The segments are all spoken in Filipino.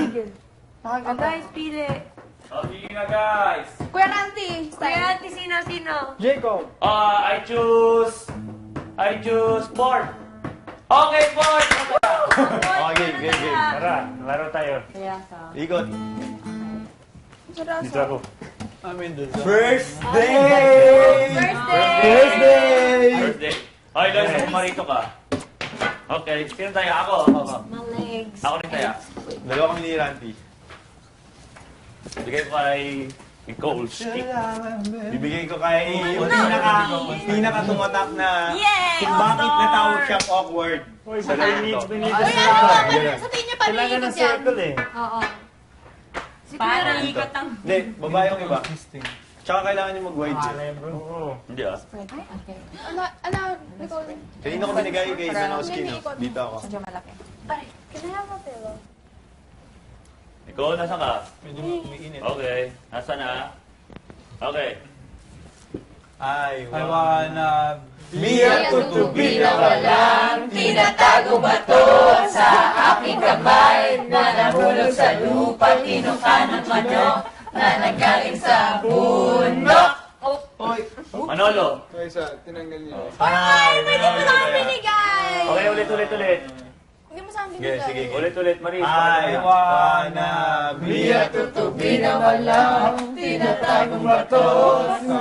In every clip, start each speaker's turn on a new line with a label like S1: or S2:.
S1: tumigil.
S2: O guys, pili.
S3: O, sige na guys.
S1: Kuya Ranty,
S2: Kuya Ate, sino?
S4: Jacob.
S3: I choose Ford. Okay, Ford!
S5: Okay, game.
S4: Tara, laro tayo.
S5: Ikot.
S4: Dito ako.
S5: First day!
S2: First day!
S5: First day!
S3: First day. Okay, guys, marito ka. Okay, sino tayo? Ako.
S2: My legs.
S3: Ako rin tayo.
S5: Dalawa kami ni Ranty.
S3: Bigay ko kay Nicole Stick.
S5: Bibigay ko kay yung pinaka tumatak na
S2: Yay!
S5: kung bakit natawag siyang awkward.
S4: Uy, sa needs, we need a
S1: Uy,
S4: circle.
S1: sabihin niyo paano
S4: Kailangan
S1: ikot
S4: ng
S1: yan?
S4: circle eh.
S2: Oo. Si Kuya Ranty.
S1: ikot ang...
S5: Hindi, baba yung iba. Tsaka kailangan niyo mag-wide siya.
S4: Oo.
S3: Hindi ah.
S1: Nicole.
S5: Kanina ko binigay kay Zanowski, no? Dito ako.
S1: Medyo malaki. Can I have a pillow?
S3: Nicole, nasa ka?
S5: Medyo umiinit.
S3: Okay. Nasa na? Okay.
S5: I wanna
S6: Be a tutubi na walang tinatago bato sa aking kamay na nahulog sa lupa, tinuka ng manok na nanggaling sa bundok.
S5: Hoy!
S3: Manolo.
S7: Okay, sa tinanggal niyo.
S1: Ay, pwede mo sa akin binigay!
S3: Okay, ulit.
S1: Hindi mo sa akin
S5: Sige,
S1: binigay.
S5: sige.
S3: Ulit, Maris.
S5: I wanna be a
S6: Tutubi na walang tinatagong bato sa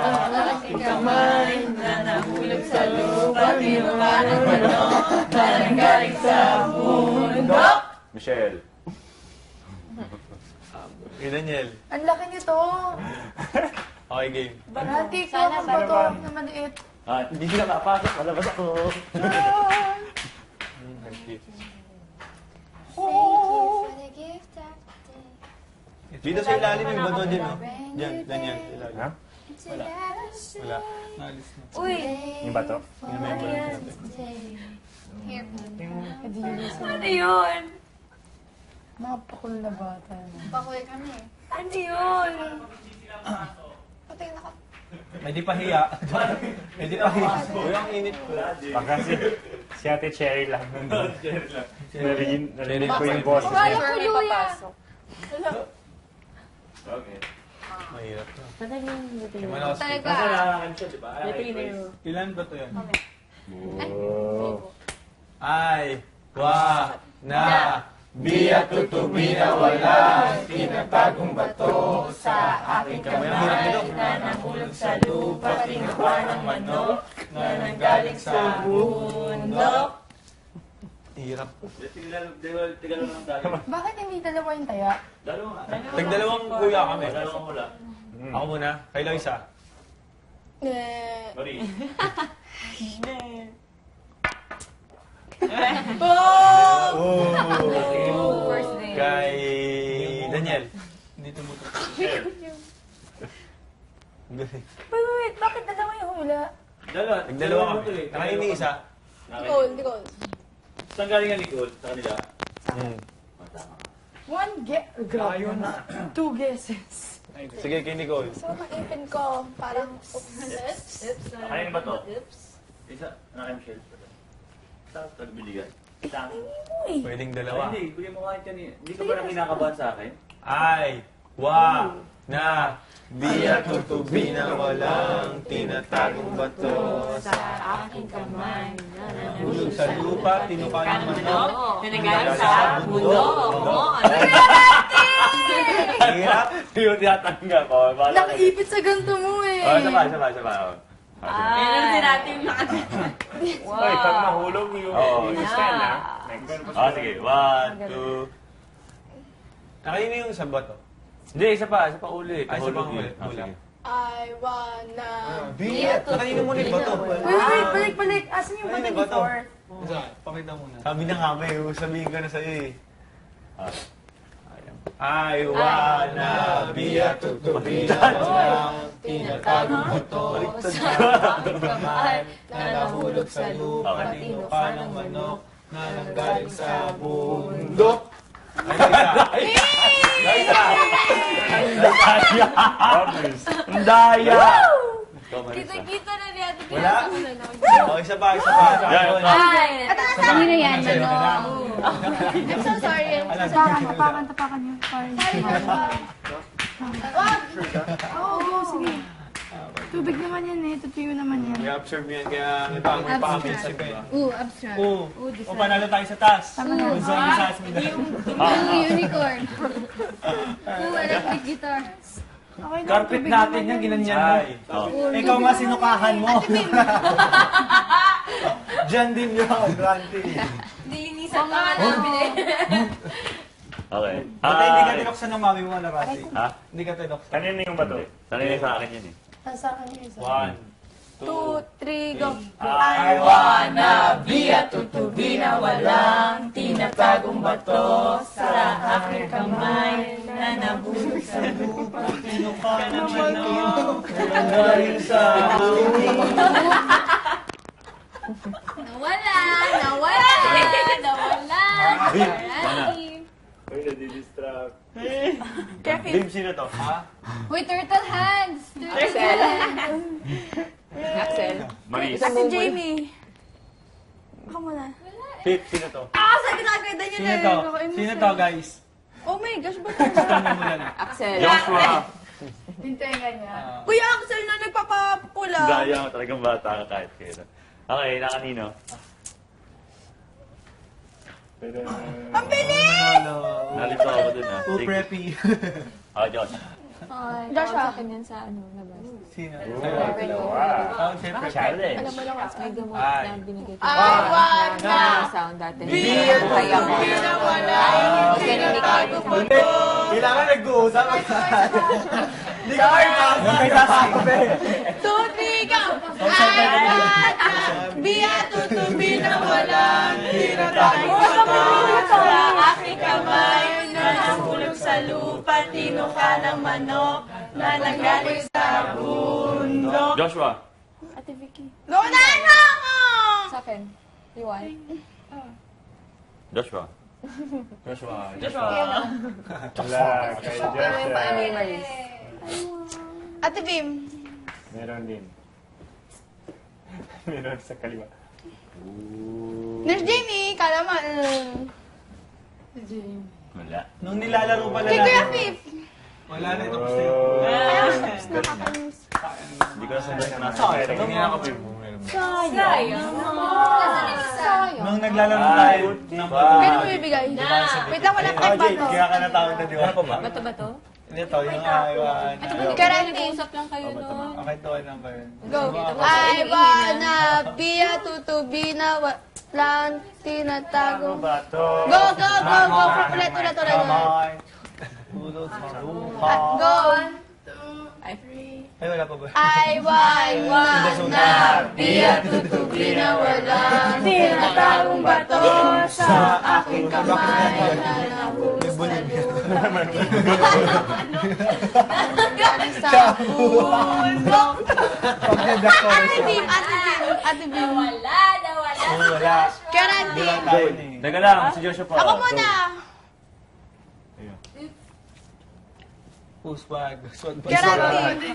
S6: aking kamay na nahulog sa lupa, tinuka ng manok na nanggaling sa bundok.
S3: Michelle.
S5: Kay Daniel.
S1: Ang laki nito.
S5: Okay, game.
S1: Ranty ko ang bato na maliit.
S3: Ah, hindi sila makapasok. Malabas ako.
S5: Dito sa ilalim yung bato din, no? Diyan, Daniel. Ilalim.
S4: Ha?
S5: Wala.
S7: Nalis na.
S2: Uy!
S4: Yung bato?
S2: Ano yun?
S1: Napakul na bata. Pakuwi kami.
S2: Ano yun?
S1: Patingin ako.
S5: Medyo pahiya. Medyo pahiya. Uy, ang init ko.
S4: Baka si Ate Cherry lang nandun. Narinig ko yung boses
S1: Wala
S4: niya.
S1: ko luya.
S3: Okay.
S5: Mahirap na.
S1: Talaga.
S3: Nasa nakakain siya, di ba?
S7: Ilan ba to yan?
S4: Oh.
S5: I wanna be a tutubi na walang tinatagong bato sa aking kamay. Ang hirap nito.
S6: Na nahulog sa lupa, tinuka ng manok na nanggaling sa bundok.
S5: Hirap.
S3: Tigalo lang tayo.
S1: Bakit hindi dalawa yung taya?
S3: Dalawa.
S5: Tagdalawang kuya kami.
S3: Dalawang mula.
S5: Ako muna. Kayo isa.
S3: Maris.
S2: First day.
S5: Kay Daniel.
S7: Hindi tumutok.
S1: Wait. Bakit dalawa yung hula?
S3: Dalawa.
S5: Nagdalawa kami. Nakain ni isa.
S1: Nicole.
S3: Saan galing nga Nicole? Sa kanila?
S1: One guess. Ayun na. Two guesses.
S5: Sige, kay Nicole.
S1: So, maipin ko. Parang,
S3: Nakain ba to? Isa. Nakain Michelle. Sa tagbiligan. Isa.
S5: Pwedeng
S3: Ay,
S5: dalawa.
S3: hindi. Bigyan mo kahit kanina. Hindi ka ba na kinakabahan sa akin?
S5: I wanna be a tutubi na walang tinatagong bato
S6: Sa aking kamay na
S5: hulog sa lupa, tinuka ng manok.
S6: na nanggaling sa bundok.
S5: Hirap.
S3: Hindi mo tinatanggap. Oh, bahala ka.
S1: nakaipit sa ganito mo eh.
S3: Oh, isa pa. Oh.
S6: Meron din natin yung
S4: Uy, pag mahulog
S3: Oo.
S4: yung stand ha.
S3: Ah, sige. 1, 2.
S5: Nakain yung sa bato.
S3: Hindi, isa pa ulit.
S5: Ay, isa pa
S3: Hulog
S5: ulit.
S3: yun. Ah, sige.
S1: I wanna...
S5: Nakain mo muna yung bato.
S1: Wait, balik. Asan yung
S5: Ayun,
S1: button
S5: yung bato.
S1: before?
S7: Isa, pakita muna.
S5: Sabi na nga may, sabihin ko na sa'yo eh.
S3: Ah.
S5: I wanna be a tutubi na walang tinatagong bato sa aking kamay na nahulog sa lupa, tinuka ng manok na nanggaling sa bundok. Ay, isa!
S3: Ang daya!
S2: Kita-kita na ni Ate
S5: Wala?
S2: Pia.
S5: Oh, isa pa.
S3: Yan.
S1: At nasa
S2: Sino yan?
S5: Sa'yo.
S2: Ano?
S6: I'm so sorry.
S1: Tapakan niyo. Sorry. Oo, go, sige. Tubig naman yan eh. Tutuyo naman yan.
S5: I-absorb yan, kaya ipangoy pa kami sa
S6: Abstract.
S5: Oo. O, panalo tayo sa taas. Gusto ko sa asin.
S6: Unicorn. Electric guitar.
S1: Okay lang,
S5: Carpet
S1: tubig
S5: natin
S1: naman
S5: yan, ginanyan mo.
S3: Oh.
S5: Ikaw nga sinukahan mo. Diyan din yun, Ranty.
S2: Nilinisan pa nga namin eh.
S3: Okay.
S5: Pati hindi ka tinoksan ng mami mo na, Ranty.
S3: Ha?
S5: Hindi ka tinoksan.
S4: Kanina yung bato.
S3: Sanay sa akin yun eh.
S1: Sa akin yung isa.
S5: 1,
S1: 2, 3, go.
S5: I
S6: Wanna be a tutubi na walang tinatagong bato sa aking kamay na nabulog sa lupa.
S5: Kinukahan ng manok. Dahil sa
S2: Nawala! Nawala! Nawala!
S4: Uy, nadidistract.
S5: Bim, sino to? Ha?
S6: Wait, turtle hands!
S2: Axel. Axel.
S3: Maris.
S1: Ate Jamie. Ako muna.
S5: Pip, sino to?
S1: Sa ginaganda niyo
S5: Sino to? Sino to, guys?
S1: Oh my gosh, ba't
S5: Tanda mo lang.
S2: Axel.
S3: Joshua.
S1: yung tenga niya? Kuya Axel na nagpapapula.
S3: Daya, talagang bata ka kahit kailan. Okay, na kanino?
S4: Pero,
S1: Ang bilis!
S3: Nalito ako dun ah.
S5: Oh, preppy.
S3: Josh.
S1: Joshua.
S2: Yan sa ano, labas.
S5: Sino?
S4: dalawa.
S5: Oh, siyempre.
S4: Challenge.
S2: Alam mo lang, may gamot
S5: Ay.
S2: na binigay ko.
S1: I wanna
S2: Sound dati.
S1: kaya mo.
S2: Kasi ninikita ko.
S5: Hindi. Kailangan nag-uusap. Hindi ka kayo magkakasabi.
S1: 2, 3, go! Be a tutubi na walang tinatagong bato sa aking kamay na nahulog sa lupa, tinuka ng manok na nanggaling sa bundok.
S3: Joshua.
S2: Ate Vicky.
S1: Go na ako!
S2: Sa akin. Iwan.
S3: Joshua.
S4: Wala, kay Joshua.
S2: Maris.
S1: Ate Bim.
S4: Meron din. Meron sa kaliwa.
S1: Nurse Jamie, kala mo.
S3: Wala.
S5: Nung nilalaro pala
S1: Kay Kuya
S5: natin.
S1: Pip.
S5: Wala na, tapos na yun.
S3: Hindi ko nasabi na nasa
S5: Sorry,
S3: pera.
S5: hindi nga ako Pip.
S2: Sayang.
S5: Nung naglalaro tayo ng
S1: Kaya mo bibigay? Wait lang, wala pa
S5: Oh, Jake,
S1: bato.
S5: kaya ka natawag na, di ba?
S2: Bato ba to?
S5: Hindi to, yung ayawan.
S1: Karante.
S2: Nag-uusap lang kayo noon.
S5: Okay, to, ano ba yun?
S1: Go. I wanna be a tutubi na walang tinatagong.
S4: Bato.
S1: Go, go, go, go. Ulit.
S5: Kamay. Ulo sa lupa.
S1: Go.
S5: Ay, wala pa ba?
S1: I wanna be a tutubi na walang tinatagong bato sa aking kamay na nahulog sa bundok.
S5: Pag nag-black chorus yun.
S1: Ate Bim.
S2: Wala.
S5: Oo, wala.
S1: Karante.
S5: Wala tayo na eh.
S3: Teka lang, si Joshua pa.
S1: Ako muna.
S5: Puswag. Swag pa.
S1: Karante.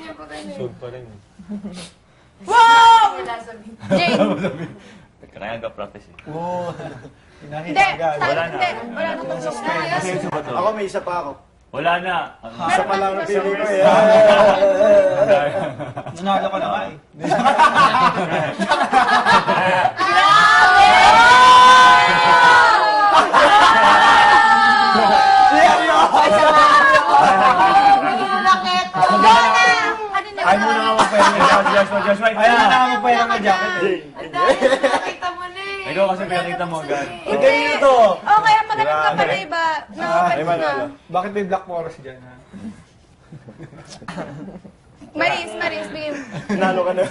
S5: Swag pa rin.
S1: Wow! Jane.
S3: Kaya ka-practice eh.
S5: Oo.
S1: Hindi.
S5: Hinahita agad.
S1: Wala na. Wala na tatlong na.
S8: Ako may isa pa ako.
S3: Wala na.
S8: Isa pa lang ang pili ko eh.
S5: Nanalo ka na nga eh.
S8: Ay mo na ako pa yun.
S3: Joshua,
S5: Ay, na ako pa yung jacket eh.
S1: Nakita mo na eh.
S3: Ikaw kasi pinakita mo agad.
S5: Ay, kanino to?
S1: Oh, kaya maganap ka pa na iba. Nakapit na.
S5: Bakit may black forest dyan ha?
S1: Maris, bigay mo.
S8: Nalo ka na.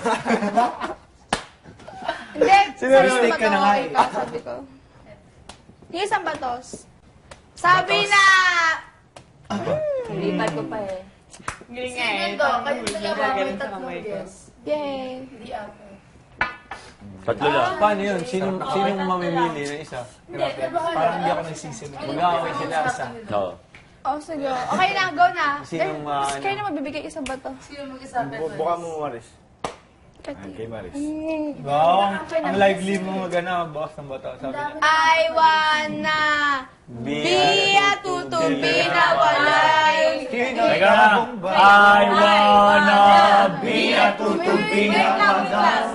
S1: Hindi, sabi ko
S5: Mistake ka na nga eh.
S1: Sabi ko. Yung isang batos. Sabi na!
S2: Lipat ko pa eh.
S1: Sino to? Kayo dalawa may tatlong guess. Yay!
S3: Tatlo lang.
S5: Paano yun? Sinong mamimili ng isa? Parang hindi ako nagsisi. Mag-aaway sila isa.
S3: Oo.
S1: Oh, sige. Okay na, go na.
S5: Sinong,
S1: Kayo na magbibigay isang bato.
S8: Buka mo, Maris. Kay Maris.
S7: Wow, ang lively mo mag-ano, bukas ng bato. Sabi niya.
S1: I wanna be a tutubi na walay
S3: Teka lang. I wanna be a tutubi na walay.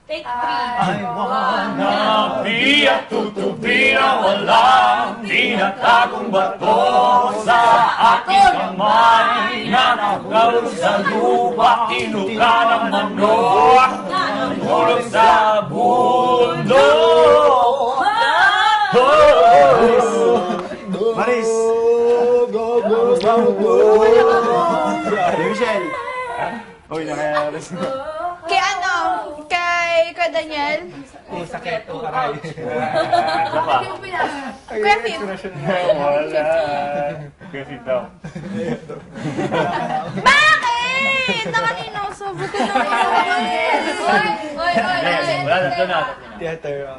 S1: Take
S3: I wanna be a tutubi na walang tinatagong bato sa aking kamay na nagkaroon sa lupa, tinuka ng manok, nahulog sa bundok.
S8: Maris! Go, go, go, go! Michelle! Uy, nakayaris na.
S1: Kay ano? Kay Daniel?
S7: Oh, sakit. Oh, aray.
S3: Isa pa.
S1: Kuya Phil?
S4: Wala. Kasi daw.
S1: Bakit? Nakanino? Sabi ko naman.
S3: Wala na, ito na.
S7: Theater.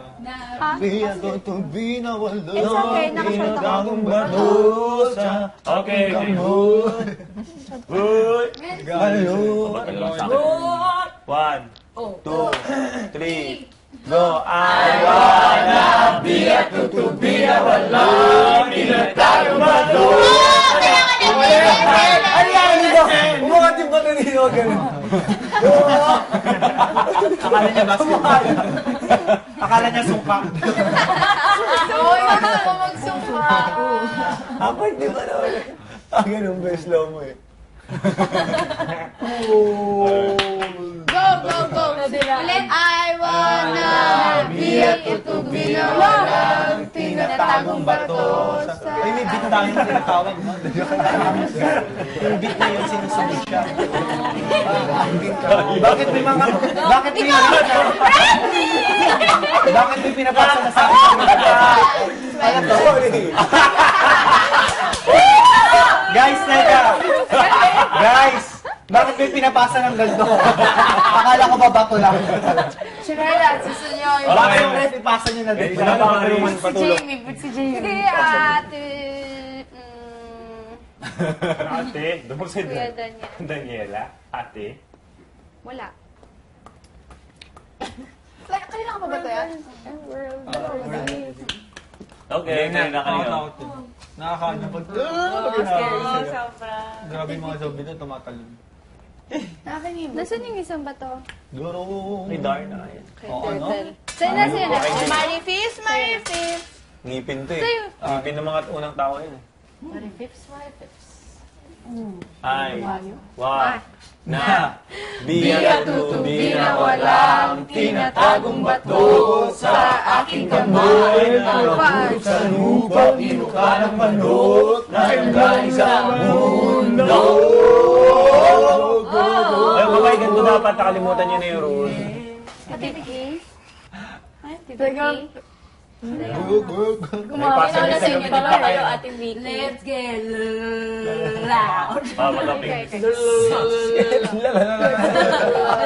S8: Biya tutubi na wala.
S1: It's okay, nakashort ako.
S8: bato sa
S3: Okay.
S8: kamot.
S3: Uy.
S8: Galo.
S3: One, two, three, go.
S8: I wanna be a tutubi na wala. Tinatagong bato. Ano yan nito? Umukat yung bato nito.
S5: Akala niya basketball. Akala niya sungka.
S1: Hoy, gusto ko magsumpa.
S8: Ako hindi ba na ulit? Ganun ba yung slow mo eh?
S1: Go, go, go. Ulit. I wanna be a tutubi na walang tinatagong bato sa...
S5: Ay, may beat tayo na tinatawag, no? Yung beat na yun, sinusunod siya. Bakit may mga... Bakit may mga... Bakit may pinapasa na sa akin? Alam ko. Guys, teka! Guys! Bakit may pinapasa ng ganito? Akala ko ba bato lang?
S1: Chinela, si Sunyo.
S5: Bakit yung ref ipasa niyo na dito?
S3: Wala pa kayo
S1: Si Jamie, but si Jamie. Hindi, ate.
S4: Ate, doon mo si
S1: Kuya Daniel.
S4: Daniela. Ate.
S1: Wala. Kanina ka pa ba ito yan?
S3: Okay, kanina kanina.
S7: Nakakaano pag...
S1: sobra.
S7: Grabe yung mga zombie doon, tumatalon.
S1: Nasaan yung isang bato?
S7: Guro.
S3: May Darna. Ayan.
S7: Oo, ano?
S1: Sa'yo na, sa'yo na. Marifis, Marifis.
S5: Ngipin to eh.
S1: Sa'yo.
S5: Ngipin ng mga unang tao yun eh. Ay, wa, na, biya tutubi na walang tinatagong bato sa aking kamay na nahulog sa lupa, tinuka ng manok na galing sa mundo. Ay, babay, ganito dapat, nakalimutan niyo na yung rule.
S1: Tibiki?
S5: May pasa niya sa gabi din pa kayo.
S1: Let's get loud.
S3: Papagaping.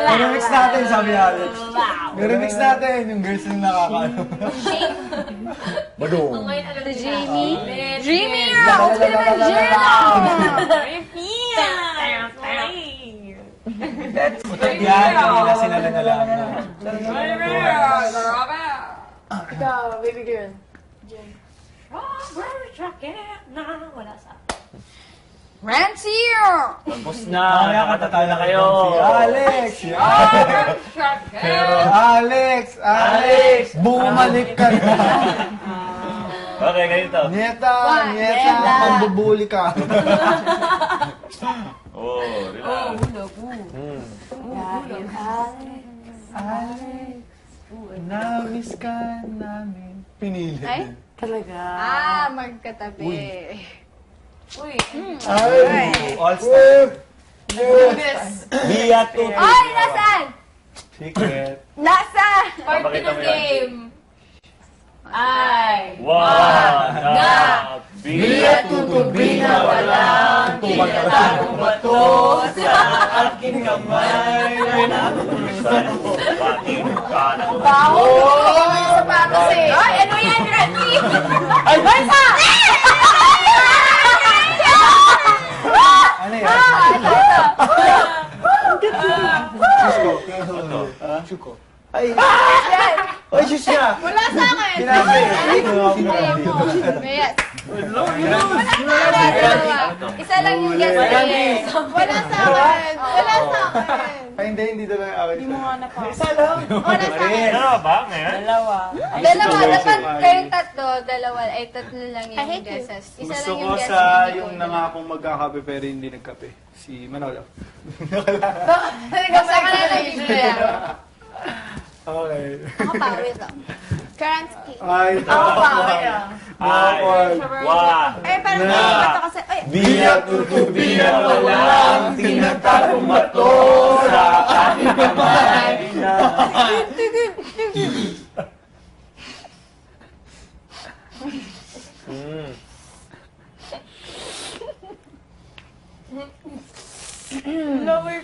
S5: I-remix natin, sabi ni Alex. I-remix natin, yung girls yung nakakaano.
S8: Badong.
S1: Si Jamie. Jamie! Ako ka naman,
S5: Yan, kanila sinala na lang.
S1: Ikaw, baby girl. Rancier!
S3: Tapos na. Nakatatay na kayo.
S5: Si Alex! Si Alex! Pero Alex! Bumalik ka na!
S3: Okay, ganito.
S5: Nieta!
S1: Nieta.
S5: Pambubuli ka!
S3: Oh, relax.
S5: Namiss ka namin. Pinilit.
S1: Ay?
S2: Talaga.
S1: Magkatabi.
S5: Ay! All-star! Biya to!
S1: Ay, nasaan?
S5: Secret!
S1: Nasa!
S3: Papakita mo yan.
S1: Ay!
S3: Wanna
S5: Biya tutubi na walang tinatagong bato sa aking kamay na nahulog sa lupa, tinuka ng
S1: Baho! Yung sapatos eh. Ay, ano yan, Randy?
S5: Ay!
S1: Bansa!
S5: Ano yan?
S1: Ito.
S7: shoe ko.
S5: Ay! Ay, shoes niya!
S1: Wala sa akin!
S5: Sinabi!
S2: Yes.
S6: Isa lang yung guess eh.
S1: Wala sa akin! Wala sa akin!
S5: Ay, hindi talaga yung akin.
S1: Hindi mo nga napasok.
S5: Isa lang!
S1: Wala sa akin!
S4: Dalawa ba ngayon?
S6: Dalawa, dapat kayong tatlo, ay tatlo lang
S1: I
S6: yung
S1: hate you.
S6: guesses. Isa
S7: Gusto
S6: lang
S7: ko
S6: yung guess.
S7: sa
S6: hindi ko
S7: yung
S6: alam.
S7: nangakong magkakape pero hindi nagkape. Si Manolo.
S6: Basta ka na lang bigla.
S7: Okay.
S1: Nakapawit lang. Karansky.
S7: Ay,
S3: Ay, wa,
S1: Eh, parang nakapata kasi. Ay,
S5: Biya tutubi na walang tinatagong bato sa aking kamay na...
S1: lower.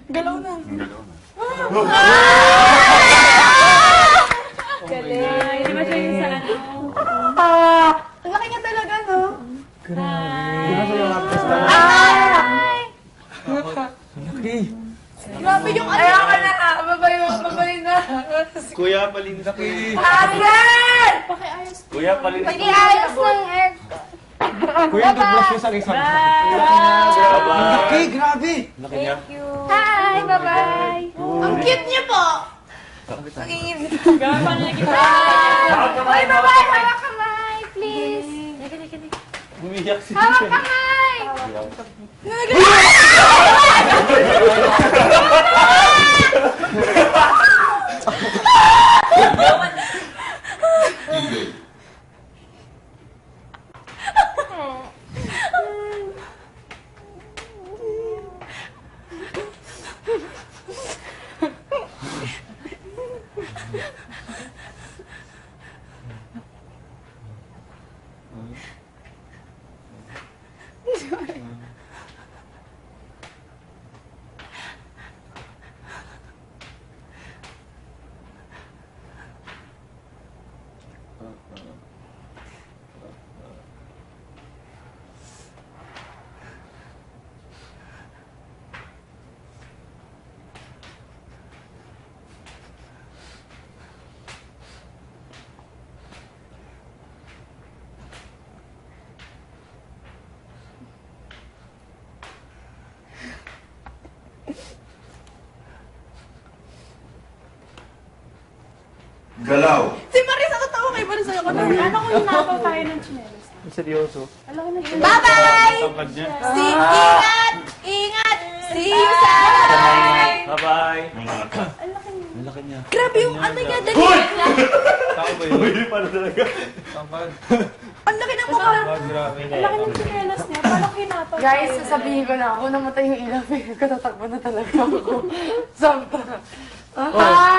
S1: Galaw na.
S2: Galing. Hindi ba siya yung sa ano?
S1: Ang laki niya talaga, no? Grabe yung ano. Ayaw ka na. Babay na.
S5: Kuya, palindaki.
S1: Ayan!
S3: Kuya, palin.
S1: Pag-iayos ng air.
S7: Kuya, toothbrush yung sa isang.
S5: Laki, grabe.
S3: Laki niya.
S1: Hi! Bye-bye! Ang cute niyo po!
S2: Gawin pa na kita.
S1: Ay, bye-bye! Hawak kamay, please!
S5: Umiyak si
S1: Hawak kamay!
S8: Galaw.
S1: Si Marisa, tatawa kay Marisa ako na.
S2: Ano kung nakaw tayo ng chinelas?
S4: Seryoso.
S1: Bye-bye!
S5: Tangkad niya.
S1: Ingat! Ingat! See you Saturday!
S3: Bye-bye.
S5: Ang laki niya.
S1: Grabe yung ano niya, dali niya.
S5: Tao ba yun?
S3: Uy, paano talaga?
S5: Tangkad.
S1: Ang laki ng mukha.
S5: Grabe.
S2: Ang laki ng chinelas niya. Paano kinataw?
S6: Guys, sasabihin ko na ako, namatay yung ilaw. Katatakbo na talaga ako. Sobra. Hi!